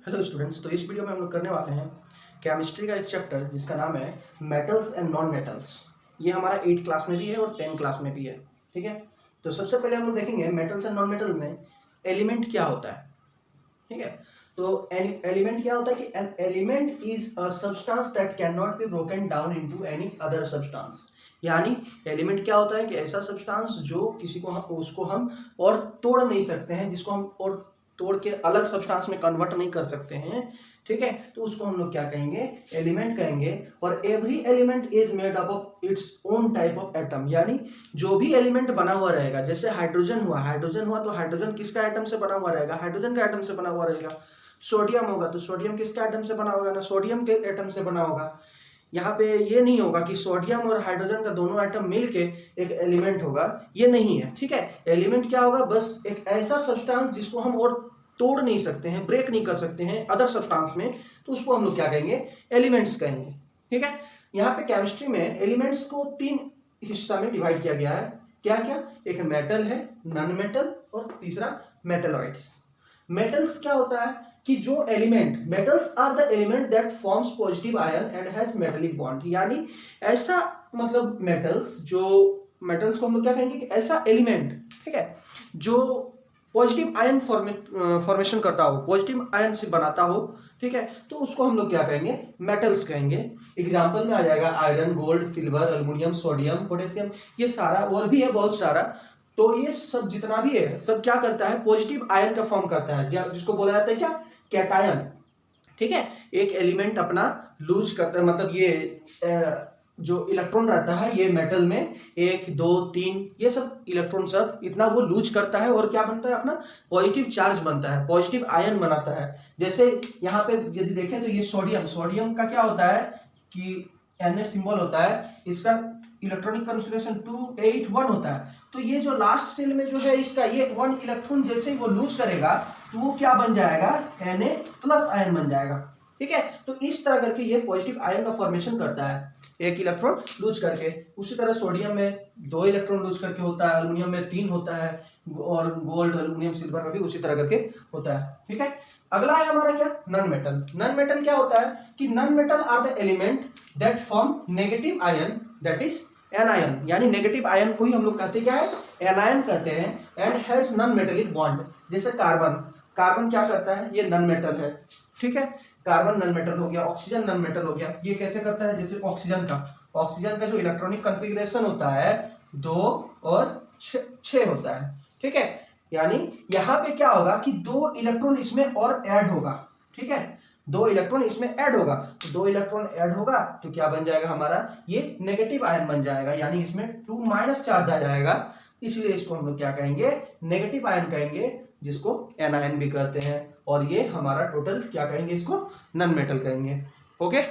Hello students. तो इस video में हम लोग करने वाले हैं केमिस्ट्री का एक चैप्टर जिसका नाम है मेटल्स एंड नॉन मेटल्स। ये हमारा 8th क्लास में भी है और 10th क्लास में भी है। ठीक है, तो सबसे पहले हम लोग देखेंगे मेटल्स एंड नॉन मेटल में एलिमेंट क्या होता है। ठीक है, तो एलिमेंट क्या होता है कि an element is a substance that can not be broken down into any other substance. यानी एलिमेंट क्या होता है कि ऐसा सब्सटेंस जो किसी को हम उसको हम और तोड़ नहीं सकते हैं, जिसको हम और तोड़ के अलग सब्सटेंस में कन्वर्ट नहीं कर सकते हैं। ठीक है, तो उसको हम लोग क्या कहेंगे, एलिमेंट कहेंगे। और every element is made up of its own type of atom. यानी जो भी एलिमेंट बना हुआ रहेगा, जैसे हाइड्रोजन हुआ तो हाइड्रोजन किसका एटम से बना हुआ रहेगा, हाइड्रोजन का एटम से बना हुआ रहेगा। सोडियम होगा तो सोडियम किसका एटम से बना होगा ना, सोडियम के एटम से बना होगा। यहाँ पे ये नहीं होगा कि सोडियम और हाइड्रोजन का दोनों एटम मिलके एक एलिमेंट होगा, ये नहीं है। ठीक है, एलिमेंट क्या होगा, बस एक ऐसा सब्सटेंस जिसको हम और तोड़ नहीं सकते हैं, ब्रेक नहीं कर सकते हैं अदर सब्सटेंस में, तो उसको हम लोग क्या कहेंगे, एलिमेंट्स कहेंगे। ठीक है, यहाँ पे केमिस्ट्री में एलिमेंट्स को 3 हिस्सा में डिवाइड किया गया है। क्या क्या, एक मेटल है, नॉन मेटल और तीसरा मेटलॉइड्स। मेटल्स क्या होता है कि जो element, metals are the element that forms positive ion and has metallic bond. यानी ऐसा मतलब मेटल्स, जो मेटल्स को हम लोग क्या कहेंगे कि ऐसा एलिमेंट, ठीक है, जो पॉजिटिव आयन फॉर्मेशन करता हो, पॉजिटिव आयन से बनाता हो। ठीक है, तो उसको हम लोग क्या कहेंगे, मेटल्स कहेंगे। एग्जांपल में आ जाएगा iron, gold, silver, aluminium, sodium, potassium, ये सारा और भी है बहुत सारा। तो ये सब जितना भी है सब क्या करता है, पॉजिटिव आयन का फॉर्म करता है, जिसको बोला जाता है क्या, कैटायन। ठीक है, एक एलिमेंट अपना लूज करता है, मतलब ये जो इलेक्ट्रॉन रहता है ये मेटल में 1 2 3 ये सब इलेक्ट्रॉन सब इतना वो लूज करता है और क्या बनता है, अपना पॉजिटिव चार्ज बनता है, पॉजिटिव आयन बनाता है। जैसे यहाँ पे यदि देखें तो ये सोडियम का क्या होता है कि Na सिंबल होता है, इसका इलेक्ट्रॉनिक कॉन्फ़िगरेशन 281 होता है। तो ये जो लास्ट सेल में जो है इसका ये 1 इलेक्ट्रॉन जैसे ही वो लूज करेगा तो वो क्या बन जाएगा, Na+ आयन बन जाएगा। ठीक है, तो इस तरह करके ये पॉजिटिव आयन का फॉर्मेशन करता है, 1 इलेक्ट्रॉन लूज करके। उसी तरह सोडियम में 2 इलेक्ट्रॉन लूज करके होता है, एल्युमिनियम में 3 होता है, और गोल्ड, एल्युमिनियम, सिल्वर में भी उसी तरह करके होता है। ठीक है, अगला है हमारा क्या, नॉन मेटल। नॉन मेटल क्या होता है कि non metal are the element that form negative ion, that is anion. यानी नेगेटिव आयन को ही हम लोग कहते क्या है, एनायन कहते हैं। And has non metallic bond. जैसे कार्बन क्या करता है, ये नॉन मेटल है। ठीक है, कार्बन नॉन मेटल हो गया, ऑक्सीजन नॉन मेटल हो गया। ये कैसे करता है, जैसे ऑक्सीजन का जो इलेक्ट्रॉनिक कॉन्फ़िगरेशन होता है 2 और 6 होता है। ठीक है, यानी यहाँ पे क्या होगा कि 2 इलेक्ट्रॉन इसमें और ऐड होगा। ठीक है, 2 इलेक्ट्रॉन इसमें ऐड होगा, तो 2 इलेक्ट्रॉन ऐड होगा तो क्या बन जाएगा हमारा, ये नेगेटिव आयन बन जाएगा, यानी इसमें 2- चार्ज आ जाएगा। इसलिए इसको हम लोग क्या कहेंगे, नेगेटिव आयन कहेंगे, जिसको एनायन भी कहते हैं। और ये हमारा टोटल क्या कहेंगे, इसको नॉन मेटल कहेंगे। ओके,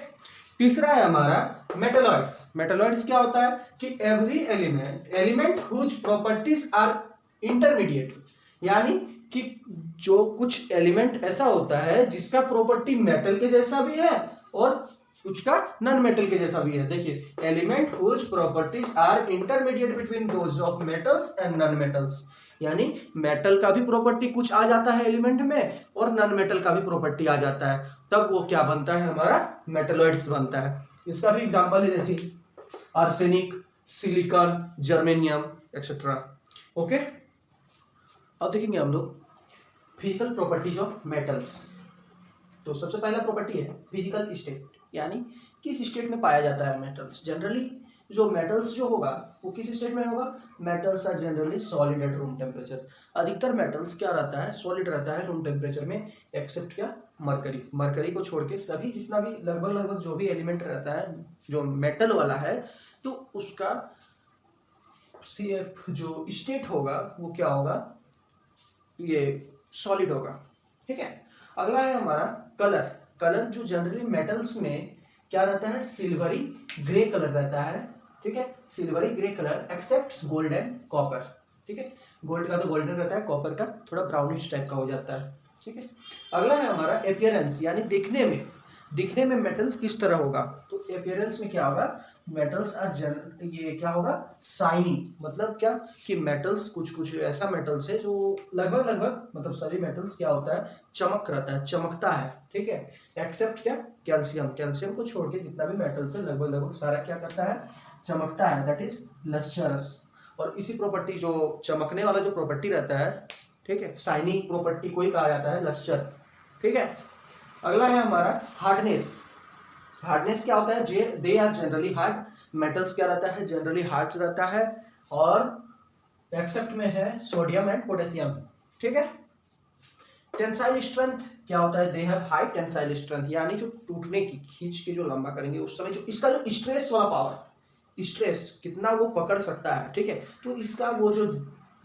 तीसरा है हमारा मेटलॉइड्स क्या होता है कि every element whose properties are intermediate. यानी कि जो कुछ एलिमेंट ऐसा होता है जिसका प्रॉपर्टी मेटल के जैसा भी है और कुछ का नॉन मेटल के जैसा भी है। देखिए, element whose properties are intermediate between those of metals and non metals. यानी मेटल का भी प्रॉपर्टी कुछ आ जाता है एलिमेंट में और नॉन मेटल का भी प्रॉपर्टी आ जाता है, तब वो क्या बनता है, हमारा मेटलॉइड्स बनता है। इसका भी एग्जांपल है जैसे arsenic, silicon, germanium etcetera. Okay, अब देखेंगे हम लोग फिजिकल प्रॉपर्टीज ऑफ मेटल्स। तो सबसे पहला प्रॉपर्टी है फिजिकल स्टेट, यानी किस स्टेट में पाया जाता है मेटल्स। जनरली जो मेटल्स जो होगा वो किस स्टेट में होगा, metals are generally solid at room temperature. अधिकतर मेटल्स क्या रहता है, सॉलिड रहता है रूम टेम्परेचर में, एक्सेप्ट क्या, मरकरी को छोड़ के सभी जितना भी लगभग जो भी एलिमेंट रहता है जो मेटल वाला है, तो उसका CF जो स्टेट होगा वो क्या होगा, ये सॉलिड होगा। ठीक है, अगला है हमारा कलर जो जनरली मेटल्स में क्या रहता है, सिल्वरी ग्रे कलर रहता है। ठीक है, silvery grey colour except gold and copper. ठीक है, गोल्ड का तो गोल्डन रहता है, कॉपर का थोड़ा ब्राउनिश टाइप का हो जाता है। ठीक है, अगला है हमारा अपीयरेंस, यानी दिखने में मेटल किस तरह होगा। तो अपीयरेंस में क्या होगा, मेटल्स आर ये क्या होगा, शाइनी, मतलब क्या कि मेटल्स कुछ ऐसा मेटल्स है जो लगभग मतलब सभी मेटल्स क्या होता है, चमक रहता है, चमकता है, ठीक है, एक्सेप्ट क्या, कैल्शियम, कैल्शियम को छोड़ के जितना भी मेटल्स है लगभग सारा क्या करता है, चमकता है, दैट इज लस्चरस। और इसी प्रॉपर्टी जो चमकने वाला जो प्रॉपर्टी रहता है, ठीक है, शाइनी प्रॉपर्टी को ही कहा जाता है लस्चर, ठीक है। अगला है हमारा हार्डनेस। हार्डनेस क्या होता है, they are generally hard, metals क्या रहता है, जनरली हार्ड रहता है, और एक्सेप्ट में है सोडियम एंड पोटेशियम, ठीक है। टेंसाइल स्ट्रेंथ क्या होता है, they have high tensile strength, यानी जो टूटने की, खींच के जो लंबा करेंगे उस समय जो इसका जो स्ट्रेस वाला पावर, स्ट्रेस कितना वो पकड़ सकता है, ठीक है, तो इसका वो जो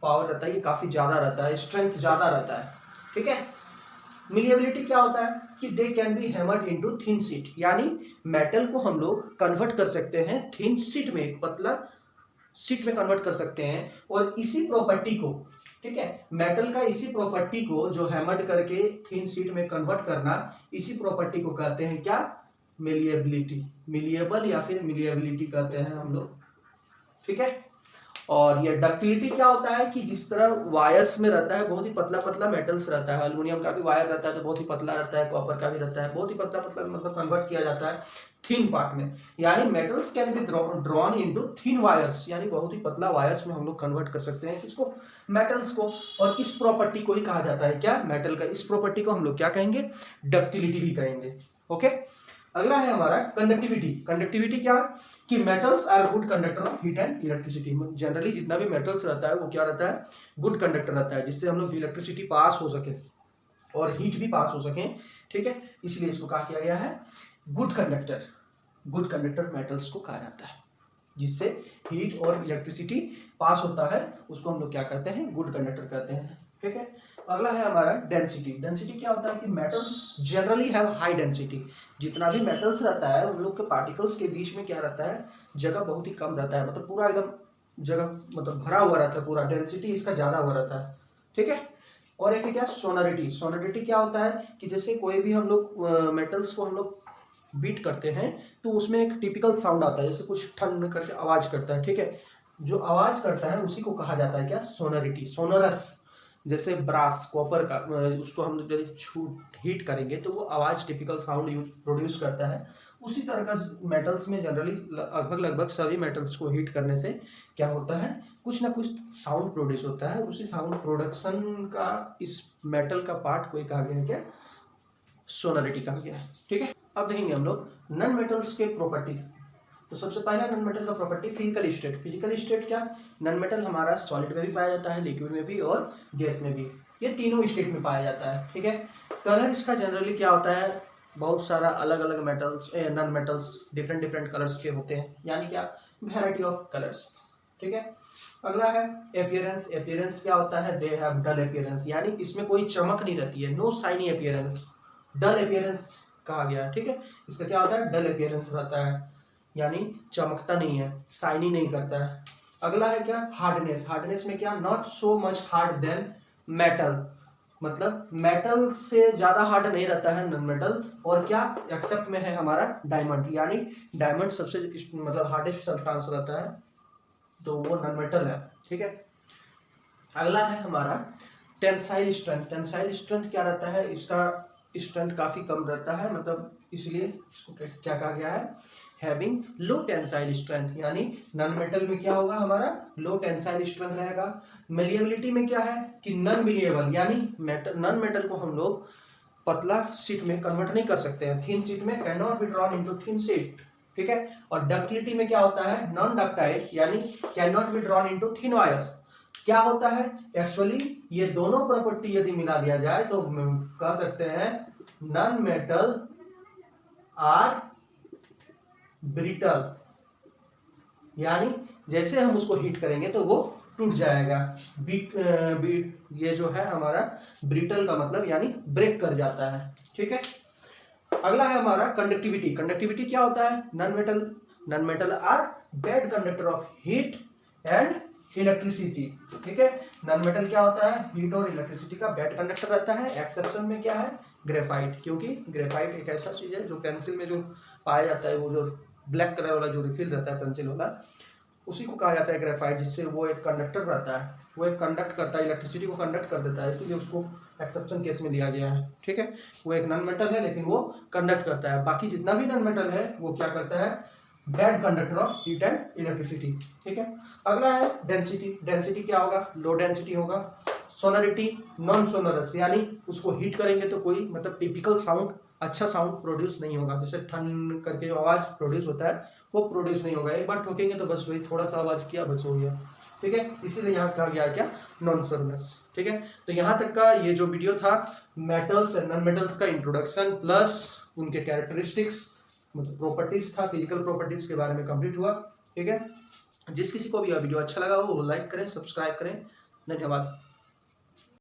पावर रहता है ये काफी ज्यादा रहता है, स्ट्रेंथ ज्यादा रहता है, ठीक है। मिलिएबिलिटी क्या होता है कि they can be hammered into thin sheet, यानी मेटल को हम लोग कन्वर्ट कर सकते हैं थिन शीट में, एक पतला शीट में कन्वर्ट कर सकते हैं, और इसी प्रॉपर्टी को, ठीक है, मेटल का इसी प्रॉपर्टी को जो हैमर्ड करके थिन शीट में कन्वर्ट करना, इसी प्रॉपर्टी को कहते हैं क्या, मिलिएबिलिटी, मिलिएबल या फिर मिलिएबिलिटी कहते हैं हम लोग, ठीक है। और ये डक्टिलिटी क्या होता है कि जिस तरह वायर्स में रहता है, बहुत ही पतला पतला मेटल्स रहता है, एल्युमिनियम का भी वायर रहता है तो बहुत ही पतला रहता है, कॉपर का भी रहता है बहुत ही पतला पतला, मतलब कन्वर्ट किया जाता है थिन पार्ट में, यानी metals can be drawn into thin wires, यानी बहुत ही पतला वायर्स में हम लोग कन्वर्ट कर सकते हैं किसको, मेटल्स को, और इस प्रॉपर्टी को ही कहा जाता है क्या, मेटल का, इस प्रॉपर्टी को हम लोग क्या कहेंगे, डक्टिलिटी भी कहेंगे, ओके। अगला है हमारा कंडक्टिविटी। कंडक्टिविटी क्या कि metals are good conductor of heat and electricity, generally जितना भी मेटल्स रहता है वो क्या रहता है, गुड कंडक्टर रहता है, जिससे हम लोग इलेक्ट्रिसिटी पास हो सके और हीट भी पास हो सके, ठीक है, इसलिए इसको कहा किया गया है good conductor. Good conductor metals को कहा जाता है, जिससे हीट और इलेक्ट्रिसिटी पास होता है, उसको हम लोग क्या कहते हैं, गुड कंडक्टर कहते हैं, ठीक है। अगला है हमारा डेंसिटी। डेंसिटी क्या होता है कि metals generally have high density, जितना भी मेटल्स रहता है उन लोग के पार्टिकल्स के बीच में क्या रहता है, जगह बहुत ही कम रहता है, मतलब पूरा एकदम जगह मतलब भरा हुआ रहता है पूरा, डेंसिटी इसका ज्यादा हुआ रहता है, ठीक है। और एक है क्या, सोनोरिटी। सोनोरिटी क्या होता है कि जैसे कोई भी हम लोग मेटल्स को हम लोग बीट करते हैं तो उसमें एक टिपिकल साउंड आता है, जैसे कुछ ठन करके आवाज करता है, ठीक है, जो आवाज करता है उसी को कहा जाता है क्या, सोनोरिटी, सोनोरस। जैसे ब्रास, कॉपर का, उसको हम यदि हीट करेंगे तो वो आवाज टिपिकल साउंड प्रोड्यूस करता है, उसी तरह का मेटल्स में जनरली लगभग सभी मेटल्स को हीट करने से क्या होता है, कुछ ना कुछ साउंड प्रोड्यूस होता है, उसी साउंड प्रोडक्शन का इस मेटल का पार्ट को कहा गया है क्या, सोनोरिटी कहा गया है, ठीक है। अब देखेंगे हम लोग नॉन मेटल्स के प्रॉपर्टीज। तो सबसे पहला नॉन मेटल का property physical state. Physical state क्या, नॉन मेटल हमारा सॉलिड में भी पाया जाता है, लिक्विड में भी और गैस में भी, ये तीनों स्टेट में पाया जाता है, ठीक है। कलर इसका जनरली क्या होता है, बहुत सारा अलग अलग metals, non metals different different colours के होते हैं, यानी क्या, वैरायटी ऑफ कलर्स, ठीक है। अगला है अपीयरेंस। अपीयरेंस क्या होता है, दे हैव डल अपीयरेंस, यानी इसमें कोई चमक नहीं रहती है, नो शाइनी अपीयरेंस, डल अपीयरेंस कहा गया है, ठीक है। इसका क्या होता है, डल अपीयरेंस रहता है, यानी चमकता नहीं है, शाइनी नहीं करता है। अगला है क्या, हार्डनेस। हार्डनेस में क्या, not so much hard than metal, मतलब मेटल से ज्यादा हार्ड नहीं रहता है नॉन मेटल। और क्या, एक्सेप्ट में है हमारा डायमंड, यानी डायमंड सबसे मतलब हार्डेस्ट सब्सटेंस रहता है, तो वो नॉन मेटल है, ठीक है। अगला है हमारा टेंसाइल स्ट्रेंथ। टेंसाइल स्ट्रेंथ क्या रहता है, इसका स्ट्रेंथ काफी कम रहता है, मतलब इसलिए इसको क्या कहा गया है, हैविंग लो टेंसाइल स्ट्रेंथ, यानी नॉन मेटल में क्या होगा हमारा, लो टेंसाइल स्ट्रेंथ रहेगा। मिलिएबिलिटी में क्या है कि नॉन मिलिएबल, यानी नॉन मेटल को हम लोग पतला शीट में कन्वर्ट नहीं कर सकते हैं, थिन शीट में, can not be drawn into thin sheet, ठीक है। और डक्टिलिटी में क्या होता है, नॉन डक्टाइल, यानी can not be drawn into thin wires. क्या होता है एक्चुअली, ये दोनों प्रॉपर्टी यदि मिला दिया जाए तो कह सकते हैं नॉन मेटल आर ब्रिटल, यानी जैसे हम उसको हीट करेंगे तो वो टूट जाएगा। ये जो है हमारा ब्रिटल का मतलब यानी ब्रेक कर जाता है, ठीक है। अगला है हमारा कंडक्टिविटी। कंडक्टिविटी क्या होता है, non metal are bad conductor of heat and electricity, ठीक है। नॉन मेटल क्या होता है, हीट और इलेक्ट्रिसिटी का बैड कंडक्टर रहता है। एक्सेप्शन में क्या है, ग्रेफाइट, क्योंकि ग्रेफाइट एक ऐसा चीज है जो पेंसिल में जो पाया जाता है, वो जो ब्लैक कलर वाला जो रिफिल रहता है पेंसिल वाला, उसी को कहा जाता है ग्रेफाइट, जिससे वो एक कंडक्टर रहता है, वो एक कंडक्ट करता है, इलेक्ट्रिसिटी को कंडक्ट कर देता है, इसीलिए उसको एक्सेप्शन केस में लिया गया है। ठीक है, वो एक नॉन मेटल है लेकिन वो कंडक्ट करता है। बाकी जितना भी नॉन मेटल है वो क्या करता है, bad conductor of heat and electricity. ठीक है, अगला है डेंसिटी। डेंसिटी क्या होगा, लो डेंसिटी होगा। सोनरिटी नॉन सोनरस, यानी उसको हीट करेंगे तो कोई मतलब टिपिकल साउंड, अच्छा साउंड प्रोड्यूस नहीं होगा, जैसे ठन करके जो आवाज़ प्रोड्यूस होता है वो प्रोड्यूस नहीं होगा। एक बार ठोकेंगे तो बस वही थोड़ा सा आवाज़ किया बस हो गया। ठीक है, इसीलिए यहाँ कहा गया क्या, नॉन सोनरस। ठीक है, तो यहाँ तक का ये जो वीडियो था मेटल्स एंड नॉन मेटल्स का इंट्रोडक्शन प्लस उनके कैरेक्टरिस्टिक्स, मतलब प्रॉपर्टीज था, फिजिकल प्रॉपर्टीज के बारे में कंप्लीट हुआ। ठीक है, जिस किसी को भी यह वीडियो अच्छा लगा हो वो लाइक करें, सब्सक्राइब करें। धन्यवाद।